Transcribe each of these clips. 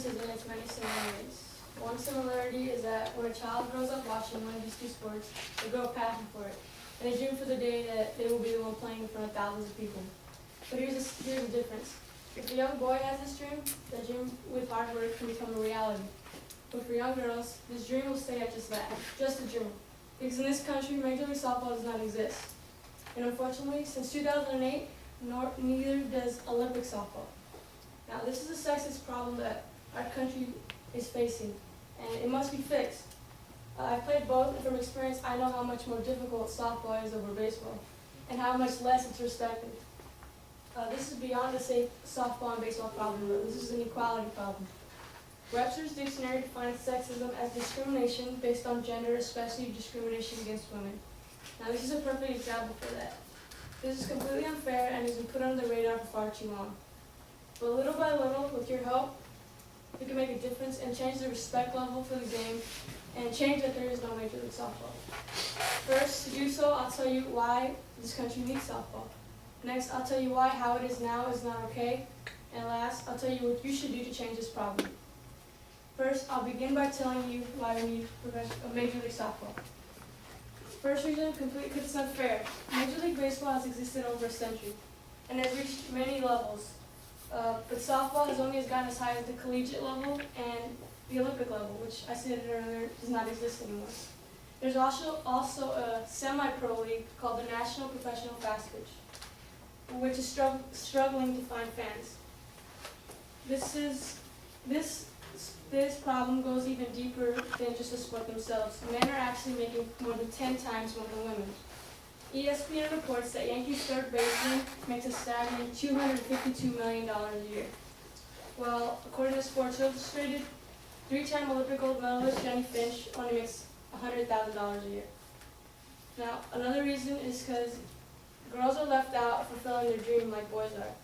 differences and its many similarities. One similarity is that when a child grows up watching one of these two sports, they grow a passion for it, and they dream for the day that they will be the one playing in front of thousands of people. But here's the difference. If a young boy has this dream, the dream with hard work can become a reality. But for young girls, this dream will stay at just that, just a dream. Because in this country, Major League Softball does not exist. And unfortunately, since 2008, neither does Olympic softball. Now, this is a sexist problem that our country is facing, and it must be fixed. I've played both, and from experience, I know how much more difficult softball is over baseball, and how much less it's respected. This is beyond a safe softball and baseball problem, though. This is an equality problem. Webster's dictionary defines sexism as discrimination based on gender, especially discrimination against women. Now, this is a perfect example for that. This is completely unfair and has been put under the radar for far too long. But little by little, with your help, we can make a difference and change the respect level for the game and change that there is no Major League Softball. First, to do so, I'll tell you why this country needs softball. Next, I'll tell you why how it is now is not okay. And last, I'll tell you what you should do to change this problem. First, I'll begin by telling you why we need a Major League Softball. First reason, complete because it's unfair. Major League Baseball has existed over a century and has reached many levels. But softball has only gotten as high as the collegiate level and the Olympic level, which I said earlier does not exist anymore. There's also a semi-pro league called the National Professional Fast Pitch, which is struggling to find fans. This problem goes even deeper than just the sport themselves. Men are actually making more than 10 times more than women. ESPN reports that Yankees third baseman makes a staggering $252 million a year. Well, according to Sports Illustrated, three-time Olympic gold medalist Jenny Finch only makes $100,000 a year. Now, another reason is because girls are left out of fulfilling their dream like boys are.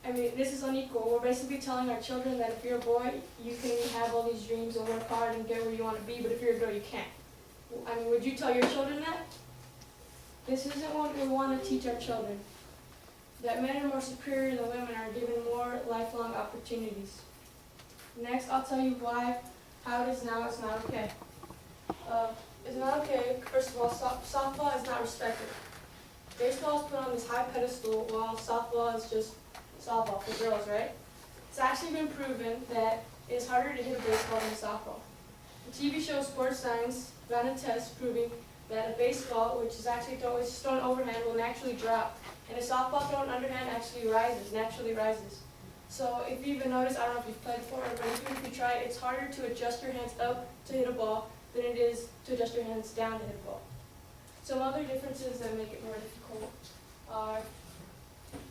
I mean, this is unequal. We're basically telling our children that if you're a boy, you can have all these dreams and work hard and get where you want to be, but if you're a girl, you can't. I mean, would you tell your children that? This isn't what we want to teach our children. That men are more superior than women are given more lifelong opportunities. Next, I'll tell you how it is now is not okay. It's not okay, first of all, softball is not respected. Baseball is put on this high pedestal while softball is just softball for girls, right? It's actually been proven that it's harder to hit a baseball than softball. The TV show Sports Science ran a test proving that a baseball, which is actually thrown overhand, will naturally drop, and a softball thrown underhand actually naturally rises. So if you even notice, I don't know if you've played before, but even if you try, it's harder to adjust your hands up to hit a ball than it is to adjust your hands down to hit a ball. Some other differences that make it more difficult are,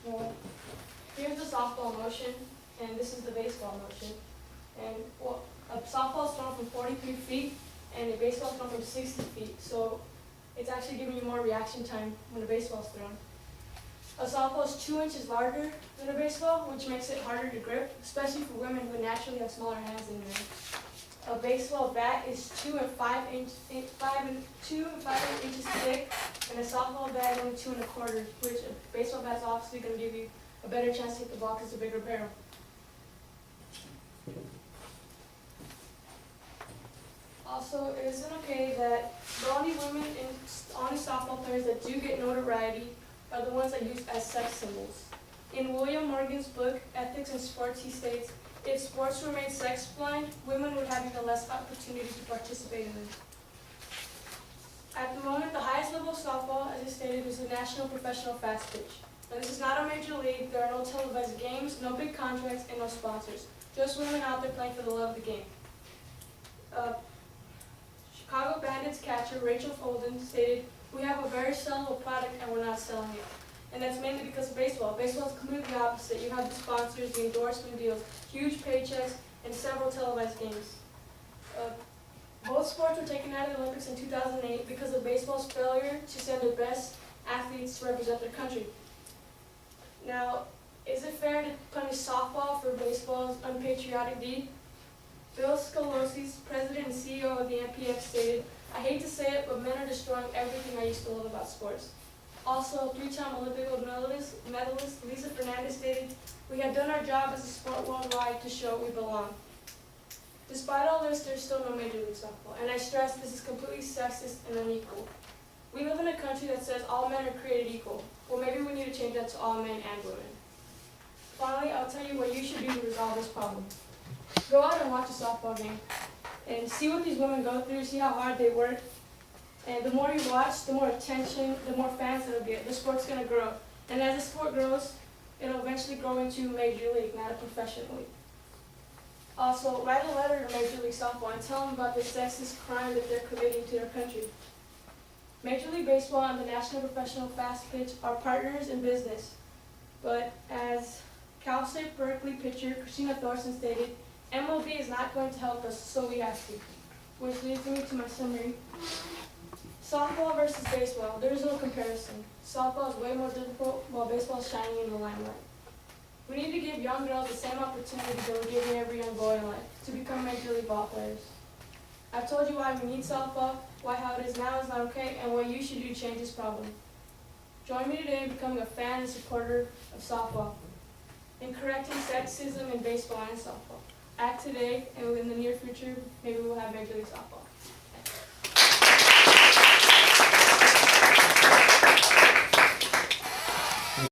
well, here's the softball motion, and this is the baseball motion. And well, a softball is thrown from 43 feet, and a baseball is thrown from 60 feet. So it's actually giving you more reaction time when a baseball is thrown. A softball is 2 inches larger than a baseball, which makes it harder to grip, especially for women who naturally have smaller hands than men. A baseball bat is 2 and 5 inches thick, and a softball bat is only 2 1/4, which a baseball bat is obviously going to give you a better chance to hit the ball because it's a bigger barrel. Also, it isn't okay that the only softball players that do get notoriety are the ones that use as sex symbols. In William Morgan's book, Ethics in Sports, he states, if sports were made sex blind, women would have even less opportunity to participate in them. At the moment, the highest level of softball, as I stated, is the National Professional Fast Pitch. Now, this is not a major league. There are no televised games, no big contracts, and no sponsors. Just women out there playing for the love of the game. Chicago Bandits catcher Rachel Folden stated, we have a very sellable product and we're not selling it. And that's mainly because of baseball. Baseball is completely opposite. You have the sponsors, the endorsement deals, huge paychecks, and several televised games. Both sports were taken out of the Olympics in 2008 because of baseball's failure to send their best athletes to represent their country. Now, is it fair to punish softball for baseball's unpatriotic deed? Bill Scalosi's president and CEO of the NPF stated, I hate to say it, but men are destroying everything I used to love about sports. Also, three-time Olympic gold medalist Lisa Fernandez stated, we have done our job as a sport worldwide to show we belong. Despite all this, there's still no Major League Softball, and I stress this is completely sexist and unequal. We live in a country that says all men are created equal. Well, maybe we need to change that to all men and women. Finally, I'll tell you what you should do to resolve this problem. Go out and watch a softball game and see what these women go through, see how hard they work. And the more you watch, the more attention, the more fans it'll get. The sport's going to grow. And as the sport grows, it'll eventually grow into Major League, not a professional league. Also, write a letter to Major League Softball and tell them about the sexist crime that they're committing to their country. Major League Baseball and the National Professional Fast Pitch are partners in business. But as Cal State Berkeley pitcher Christina Thorson stated, MLB is not going to help us, so we have to. Which leads me to my summary. Softball versus baseball, there is no comparison. Softball is way more difficult, while baseball is shining in the limelight. We need to give young girls the same opportunity that we're giving every young boy in life, to become Major League ball players. I've told you why we need softball, why how it is now is not okay, and what you should do to change this problem. Join me today in becoming a fan and supporter of softball, and correcting sexism in baseball and softball. Act today, and in the near future, maybe we'll have Major League Softball. Thanks.